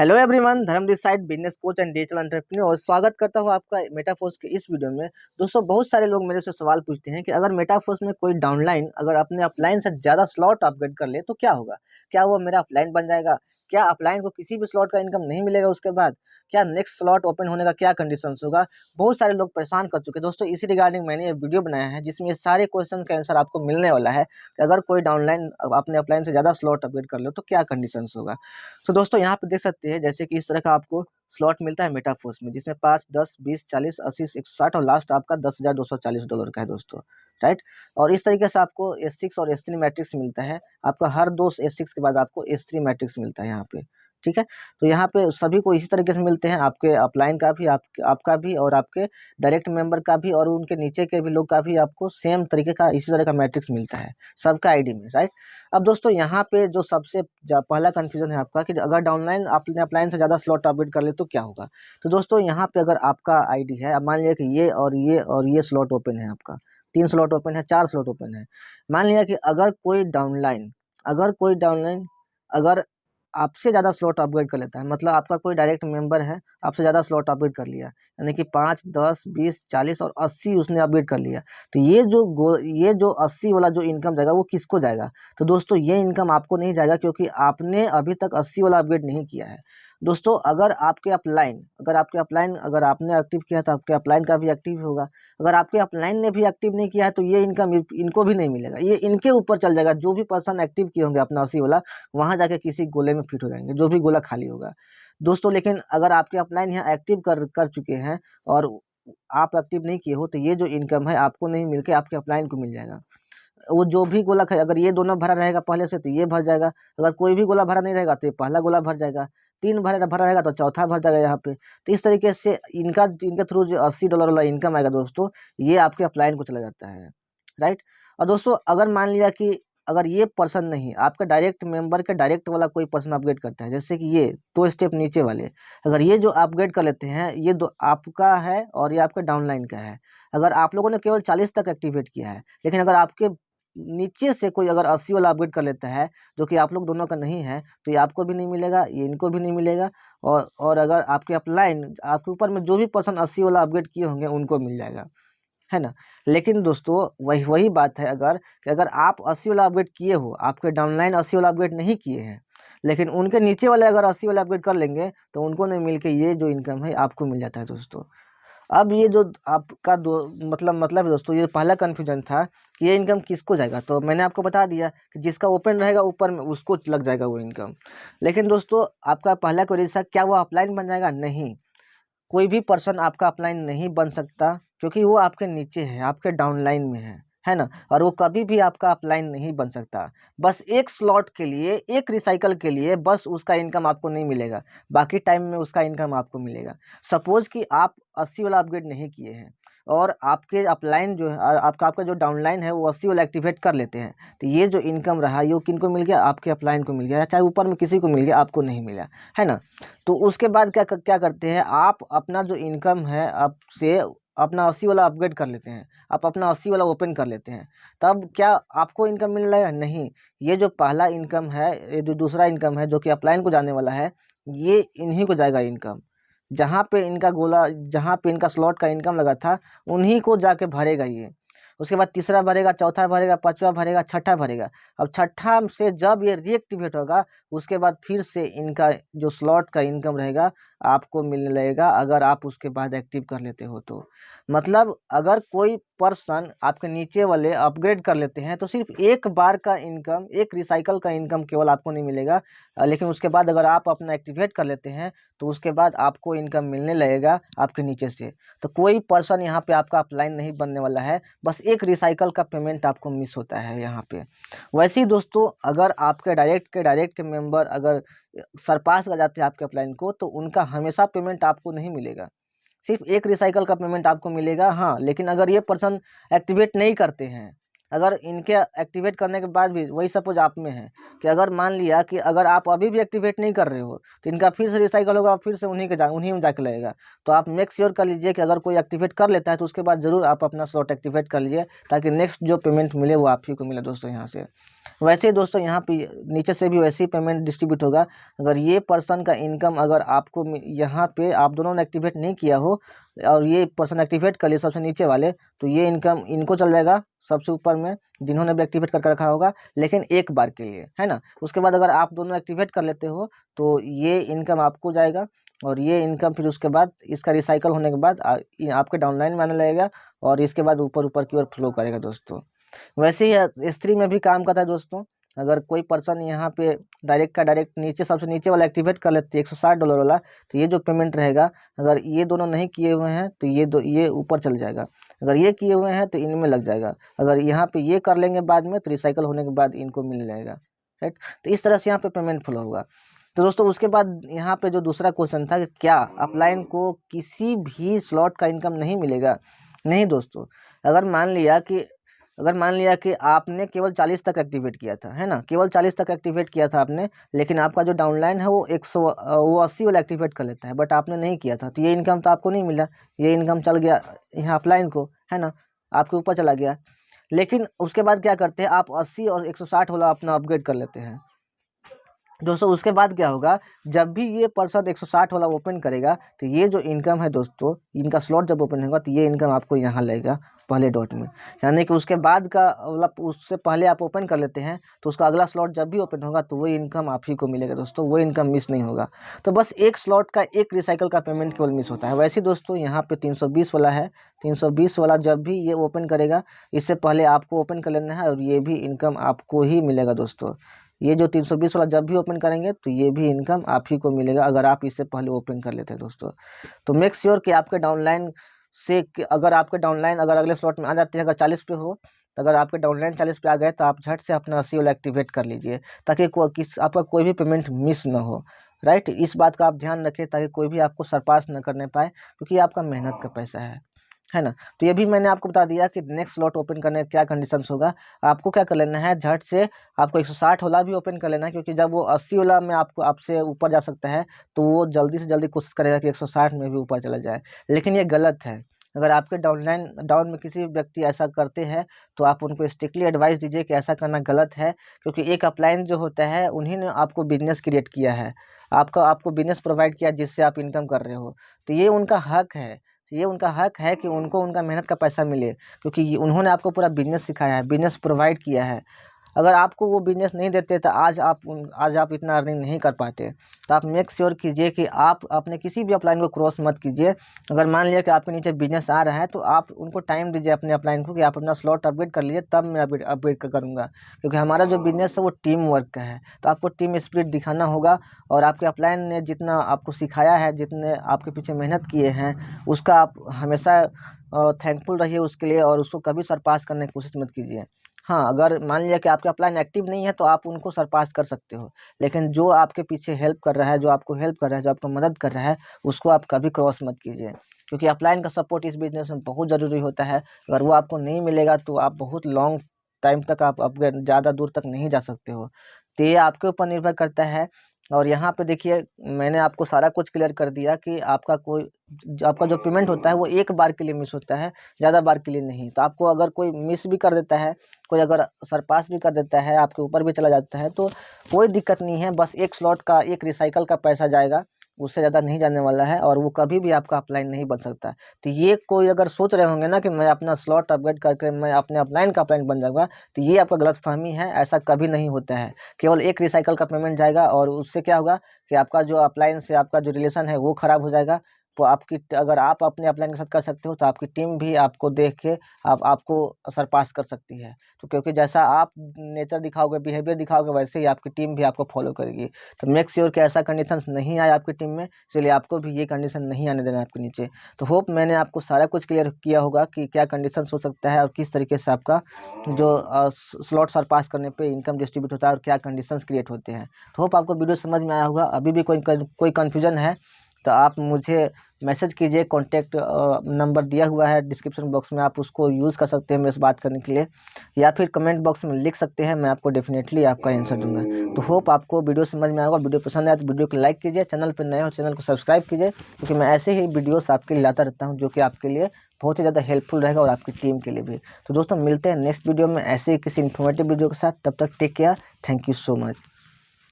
Hello everyone, Dharmjeet side business coach and digital entrepreneur स्वागत करता हूं आपका मेटाफोर्स के इस वीडियो में। दोस्तों, बहुत सारे लोग मेरे से सवाल पूछते हैं कि अगर मेटाफोर्स में कोई डाउनलाइन अगर अपने अपलाइन से ज़्यादा स्लॉट अपग्रेड कर ले तो क्या होगा। क्या वो मेरा अपलाइन बन जाएगा? क्या अपलाइन को किसी भी स्लॉट का इनकम नहीं मिलेगा? उसके बाद क्या नेक्स्ट स्लॉट ओपन होने का क्या कंडीशन होगा? बहुत सारे लोग परेशान कर चुके हैं दोस्तों। इसी रिगार्डिंग मैंने ये वीडियो बनाया है जिसमें ये सारे क्वेश्चन का आंसर आपको मिलने वाला है कि अगर कोई डाउनलाइन अपने अपलाइन से ज़्यादा स्लॉट अपग्रेड कर लो तो क्या कंडीशन होगा। तो दोस्तों, यहाँ पे देख सकते हैं जैसे कि इस तरह का आपको स्लॉट मिलता है मेटाफोर्स में, जिसमें 5, 10, 20, 40, 80, 160 और लास्ट आपका $10,240 का है दोस्तों। राइट। और इस तरीके से आपको S6 और S3 मैट्रिक्स मिलता है। आपका हर दो S6 के बाद आपको S3 मैट्रिक्स मिलता है यहाँ पे। ठीक है। तो यहाँ पे सभी को इसी तरीके से मिलते हैं, आपके अपलाइन का भी, आपका भी और आपके डायरेक्ट मेंबर का भी और उनके नीचे के भी लोग का भी आपको सेम तरीके का इसी तरह का मैट्रिक्स मिलता है सबका आईडी में। राइट। अब दोस्तों, यहाँ पे जो सबसे पहला कंफ्यूजन है आपका कि अगर डाउनलाइन आपने अपलाइन से ज़्यादा स्लॉट अपडेट कर ले तो क्या होगा। तो दोस्तों, यहाँ पे अगर आपका आईडी है, अब मान लिया कि ये स्लॉट ओपन है, आपका 3 स्लॉट ओपन है, 4 स्लॉट ओपन है। मान लिया कि अगर कोई डाउनलाइन अगर आपसे ज़्यादा स्लॉट अपग्रेड कर लेता है, मतलब आपका कोई डायरेक्ट मेंबर है, आपसे ज़्यादा स्लॉट अपग्रेड कर लिया, यानी कि 5, 10, 20, 40 और 80 उसने अपग्रेड कर लिया, तो ये जो 80 वाला जो इनकम जाएगा वो किसको जाएगा। तो दोस्तों, ये इनकम आपको नहीं जाएगा क्योंकि आपने अभी तक 80 वाला अपग्रेड नहीं किया है। दोस्तों, अगर आपने एक्टिव किया तो आपके अपलाइन का भी एक्टिव होगा। अगर आपके अपलाइन ने भी एक्टिव नहीं किया है तो ये इनकम इनको भी नहीं मिलेगा, ये इनके ऊपर चल जाएगा। जो भी पर्सन एक्टिव किए होंगे अपना 80 वाला, वहाँ जाके किसी गोले में फिट हो जाएंगे, जो भी गोला खाली होगा दोस्तों। लेकिन अगर आपके अपलाइन यहाँ एक्टिव कर चुके हैं और आप एक्टिव नहीं किए हो तो ये जो इनकम है आपको नहीं मिलके आपके अपलाइन को मिल जाएगा। वो जो भी गोला खाए, अगर ये दोनों भरा रहेगा पहले से तो ये भर जाएगा, अगर कोई भी गोला भरा नहीं रहेगा तो ये पहला गोला भर जाएगा, 3 भरा भरा रहेगा तो चौथा भर जाएगा यहाँ पे। तो इस तरीके से इनके थ्रू जो $80 वाला इनकम आएगा दोस्तों, ये आपके अपलाइन को चला जाता है। राइट। और दोस्तों, अगर मान लिया कि अगर ये पर्सन नहीं, आपका डायरेक्ट मेंबर के डायरेक्ट वाला कोई पर्सन अपग्रेड करता है, जैसे कि ये 2 स्टेप नीचे वाले, अगर ये जो अपग्रेड कर लेते हैं, ये दो आपका है और ये आपका डाउनलाइन का है। अगर आप लोगों ने केवल 40 तक एक्टिवेट किया है, लेकिन अगर आपके नीचे से कोई अगर 80 वाला अपग्रेड कर लेता है, जो कि आप लोग दोनों का नहीं है, तो ये आपको भी नहीं मिलेगा, ये इनको भी नहीं मिलेगा। और अगर आपके अपलाइन आपके ऊपर में जो भी पर्सन 80 वाला अपग्रेड किए होंगे उनको मिल जाएगा, है ना। लेकिन दोस्तों, वही वही बात है, अगर आप 80 वाला अपग्रेड किए हो, आपके डाउनलाइन 80 वाला अपग्रेड नहीं किए हैं, लेकिन उनके नीचे वाले अगर 80 वाला अपग्रेड कर लेंगे तो उनको नहीं मिल के ये जो इनकम है आपको मिल जाता है दोस्तों। अब ये जो आपका दो मतलब है दोस्तों, ये पहला कन्फ्यूजन था कि ये इनकम किसको जाएगा, तो मैंने आपको बता दिया कि जिसका ओपन रहेगा ऊपर में उसको लग जाएगा वो इनकम। लेकिन दोस्तों, आपका पहला क्वेरी था क्या वो अपलाइन बन जाएगा? नहीं, कोई भी पर्सन आपका अपलाइन नहीं बन सकता क्योंकि वो आपके नीचे है, आपके डाउनलाइन में है ना। और वो कभी भी आपका अपलाइन नहीं बन सकता। बस एक स्लॉट के लिए, एक रिसाइकल के लिए बस उसका इनकम आपको नहीं मिलेगा, बाकी टाइम में उसका इनकम आपको मिलेगा। सपोज कि आप 80 वाला अपग्रेड नहीं किए हैं और आपके अपलाइन जो है, आपका जो डाउनलाइन है वो 80 वाला एक्टिवेट कर लेते हैं, तो ये जो इनकम रहा ये किनको मिल गया? आपके अपलाइन को मिल गया, चाहे ऊपर में किसी को मिल गया, आपको नहीं मिला, है ना। तो उसके बाद क्या करते हैं आप? अपना जो इनकम है आपसे अपना 80 वाला अपग्रेड कर लेते हैं, आप अपना 80 वाला ओपन कर लेते हैं, तब क्या आपको इनकम मिल रहा है? नहीं। ये जो पहला इनकम है, ये जो दूसरा इनकम है जो कि अपलाइन को जाने वाला है, ये इन्हीं को जाएगा इनकम। जहाँ पे इनका स्लॉट का इनकम लगा था उन्हीं को जाके भरेगा ये। उसके बाद तीसरा भरेगा, चौथा भरेगा, पांचवा भरेगा, छठा भरेगा। अब छठा से जब ये रीएक्टिवेट होगा उसके बाद फिर से इनका जो स्लॉट का इनकम रहेगा आपको मिलने लगेगा, अगर आप उसके बाद एक्टिव कर लेते हो तो। मतलब अगर कोई पर्सन आपके नीचे वाले अपग्रेड कर लेते हैं तो सिर्फ एक बार का इनकम, एक रिसाइकल का इनकम केवल आपको नहीं मिलेगा, लेकिन उसके बाद अगर आप अपना एक्टिवेट कर लेते हैं तो उसके बाद आपको इनकम मिलने लगेगा आपके नीचे से। तो कोई पर्सन यहाँ पे आपका अपलाइन नहीं बनने वाला है, बस एक रिसाइकल का पेमेंट आपको मिस होता है यहाँ पे। वैसे ही दोस्तों, अगर आपके डायरेक्ट के मेंबर अगर सरपास कर जाते हैं आपके अपलाइन को तो उनका हमेशा पेमेंट आपको नहीं मिलेगा, सिर्फ एक रिसाइकल का पेमेंट आपको मिलेगा। हाँ, लेकिन अगर ये पर्सन एक्टिवेट नहीं करते हैं, अगर इनके एक्टिवेट करने के बाद भी वही सपोज आप में है कि अगर मान लिया कि अगर आप अभी भी एक्टिवेट नहीं कर रहे हो तो इनका फिर से रिसाइकल होगा, फिर से उन्हीं में जाके लगेगा। तो आप मेक श्योर कर लीजिए कि अगर कोई एक्टिवेट कर लेता है तो उसके बाद ज़रूर आप अपना स्लॉट एक्टिवेट कर लीजिए, ताकि नेक्स्ट जो पेमेंट मिले वो आप ही को मिले दोस्तों यहाँ से। वैसे ही दोस्तों यहाँ पे नीचे से भी वैसे ही पेमेंट डिस्ट्रीब्यूट होगा। अगर ये पर्सन का इनकम अगर आपको यहाँ पे आप दोनों ने एक्टिवेट नहीं किया हो और ये पर्सन एक्टिवेट कर लिए सबसे नीचे वाले, तो ये इनकम इनको चल जाएगा सबसे ऊपर में जिन्होंने भी एक्टिवेट करके रखा होगा, लेकिन एक बार के लिए, है ना। उसके बाद अगर आप दोनों एक्टिवेट कर लेते हो तो ये इनकम आपको जाएगा, और ये इनकम फिर उसके बाद इसका रिसाइकल होने के बाद आपके डाउनलाइन में आने लगेगा, और इसके बाद ऊपर ऊपर की ओर फ्लो करेगा दोस्तों। वैसे ही S3 में भी काम करता है दोस्तों। अगर कोई पर्सन यहाँ पे डायरेक्ट का डायरेक्ट नीचे सबसे नीचे वाला एक्टिवेट कर लेते हैं $160 वाला, तो ये जो पेमेंट रहेगा अगर ये दोनों नहीं किए हुए हैं तो ये ऊपर चल जाएगा, अगर ये किए हुए हैं तो इनमें लग जाएगा, अगर यहाँ पे ये कर लेंगे बाद में तो रिसाइकल होने के बाद इनको मिल जाएगा, राइट। तो इस तरह से यहाँ पे पेमेंट फ्लो होगा। तो दोस्तों उसके बाद यहाँ पे जो दूसरा क्वेश्चन था कि क्या अपलाइन को किसी भी स्लॉट का इनकम नहीं मिलेगा? नहीं दोस्तों, अगर मान लिया कि आपने केवल 40 तक एक्टिवेट किया था, है ना, केवल 40 तक एक्टिवेट किया था आपने, लेकिन आपका जो डाउनलाइन है वो 80 वाला एक्टिवेट कर लेता है, बट आपने नहीं किया था, तो ये इनकम तो आपको नहीं मिला, ये इनकम चल गया यहाँ अपलाइन को, है ना, आपके ऊपर चला गया। लेकिन उसके बाद क्या करते हैं आप 80 और 160 वाला अपना अपग्रेड कर लेते हैं दोस्तों। उसके बाद क्या होगा, जब भी ये पर्सन 160 वाला ओपन करेगा तो ये जो इनकम है दोस्तों, इनका स्लॉट जब ओपन होगा तो ये इनकम आपको यहाँ लगेगा पहले डॉट में, यानी कि उसके बाद का मतलब उससे पहले आप ओपन कर लेते हैं तो उसका अगला स्लॉट जब भी ओपन होगा तो वो इनकम आप ही को मिलेगा दोस्तों, वो इनकम मिस नहीं होगा। तो बस एक स्लॉट का एक रिसाइकल का पेमेंट केवल मिस होता है। वैसे दोस्तों यहाँ पे 320 वाला है, 320 वाला जब भी ये ओपन करेगा इससे पहले आपको ओपन कर लेना है, और ये भी इनकम आपको ही मिलेगा दोस्तों। ये जो 320 वाला जब भी ओपन करेंगे तो ये भी इनकम आप ही को मिलेगा, अगर आप इससे पहले ओपन कर लेते हैं दोस्तों। तो मेक श्योर कि आपके डाउनलाइन से अगर आपके डाउनलाइन अगर अगले स्लॉट में आ जाते हैं, अगर 40 पे हो तो अगर आपके डाउनलाइन 40 पे आ गए तो आप झट से अपना 80 वाला एक्टिवेट कर लीजिए, ताकि आपका कोई भी पेमेंट मिस ना हो, राइट। इस बात का आप ध्यान रखें ताकि कोई भी आपको सरपास न करने पाए, क्योंकि ये आपका मेहनत का पैसा है ना। तो ये भी मैंने आपको बता दिया कि नेक्स्ट स्लॉट ओपन करने का क्या कंडीशंस होगा। आपको क्या कर लेना है, झट से आपको 160 वाला भी ओपन कर लेना है, क्योंकि जब वो 80 वाला में आपको आपसे ऊपर जा सकता है तो वो जल्दी से जल्दी कोशिश करेगा कि 160 में भी ऊपर चला जाए, लेकिन ये गलत है। अगर आपके डाउन में किसी व्यक्ति ऐसा करते हैं तो आप उनको स्ट्रिक्टली एडवाइस दीजिए कि ऐसा करना गलत है, क्योंकि एक अपलाइन जो होता है उन्हीं ने आपको बिजनेस क्रिएट किया है, आपको बिजनेस प्रोवाइड किया जिससे आप इनकम कर रहे हो। तो ये उनका हक है, ये उनका हक है कि उनको उनका मेहनत का पैसा मिले, क्योंकि उन्होंने आपको पूरा बिजनेस सिखाया है, बिजनेस प्रोवाइड किया है। अगर आपको वो बिजनेस नहीं देते तो आज आप इतना अर्निंग नहीं कर पाते। तो आप मेक श्योर कीजिए कि आप अपने किसी भी अपलाइन को क्रॉस मत कीजिए। अगर मान लिया कि आपके नीचे बिजनेस आ रहा है तो आप उनको टाइम दीजिए अपने अपलाइन को कि आप अपना स्लॉट अपग्रेड कर लीजिए, तब मैं अपग्रेड करूँगा, क्योंकि हमारा जो बिजनेस है वो टीम वर्क का है। तो आपको टीम स्पिरिट दिखाना होगा, और आपके अपलाइन ने जितना आपको सिखाया है, जितने आपके पीछे मेहनत किए हैं, उसका आप हमेशा थैंकफुल रहिए उसके लिए, और उसको कभी सरपास करने की कोशिश मत कीजिए। हाँ, अगर मान लिया कि आपका अपलाइन एक्टिव नहीं है तो आप उनको सरपास कर सकते हो, लेकिन जो आपके पीछे हेल्प कर रहा है, जो आपको हेल्प कर रहा है, जो आपको मदद कर रहा है, उसको आप कभी क्रॉस मत कीजिए, क्योंकि अपलाइन का सपोर्ट इस बिजनेस में बहुत ज़रूरी होता है। अगर वो आपको नहीं मिलेगा तो आप बहुत लॉन्ग टाइम तक आप अपग्रेड ज़्यादा दूर तक नहीं जा सकते हो। तो ये आपके ऊपर निर्भर करता है। और यहाँ पे देखिए मैंने आपको सारा कुछ क्लियर कर दिया कि आपका आपका जो पेमेंट होता है वो एक बार के लिए मिस होता है, ज़्यादा बार के लिए नहीं। तो आपको अगर कोई मिस भी कर देता है, कोई अगर सरपास भी कर देता है, आपके ऊपर भी चला जाता है, तो कोई दिक्कत नहीं है, बस एक स्लॉट का एक रिसाइकल का पैसा जाएगा, उससे ज़्यादा नहीं जाने वाला है, और वो कभी भी आपका अपलाइन नहीं बन सकता। तो ये कोई अगर सोच रहे होंगे ना कि मैं अपना स्लॉट अपग्रेड करके मैं अपने अपलाइन का अपलाइन बन जाऊँगा, तो ये आपका गलतफ़हमी है, ऐसा कभी नहीं होता है। केवल एक रिसाइकल का पेमेंट जाएगा, और उससे क्या होगा कि आपका जो अपलाइन से आपका जो रिलेशन है वो ख़राब हो जाएगा। तो अगर आप अपने अपलाइन के साथ कर सकते हो तो आपकी टीम भी आपको देख के आपको सरपास कर सकती है। तो क्योंकि जैसा आप नेचर दिखाओगे, बिहेवियर दिखाओगे, वैसे ही आपकी टीम भी आपको फॉलो करेगी। तो मेक श्योर कि ऐसा कंडीशंस नहीं आए आपकी टीम में, इसलिए आपको भी ये कंडीशन नहीं आने देना है आपके नीचे। तो होप मैंने आपको सारा कुछ क्लियर किया होगा कि क्या कंडीशंस हो सकता है और किस तरीके से आपका जो स्लॉट सरपास करने पे इनकम डिस्ट्रीब्यूट होता है और क्या कंडीशंस क्रिएट होते हैं। तो होप आपको वीडियो समझ में आया होगा। अभी भी कोई कन्फ्यूजन है तो आप मुझे मैसेज कीजिए, कॉन्टैक्ट नंबर दिया हुआ है डिस्क्रिप्शन बॉक्स में, आप उसको यूज़ कर सकते हैं मेरे से बात करने के लिए, या फिर कमेंट बॉक्स में लिख सकते हैं, मैं आपको डेफिनेटली आपका आंसर दूंगा। तो होप आपको वीडियो समझ में आएगा। वीडियो पसंद आए तो वीडियो को लाइक कीजिए, चैनल पर नए हो चैनल को सब्सक्राइब कीजिए, क्योंकि मैं ऐसे ही वीडियोस आपके लिए लाता रहता हूँ जो कि आपके लिए बहुत ही ज़्यादा हेल्पफुल रहेगा और आपकी टीम के लिए भी। तो दोस्तों मिलते हैं नेक्स्ट वीडियो में ऐसे ही किसी इन्फॉर्मेटिव वीडियो के साथ, तब तक take care, thank you so much.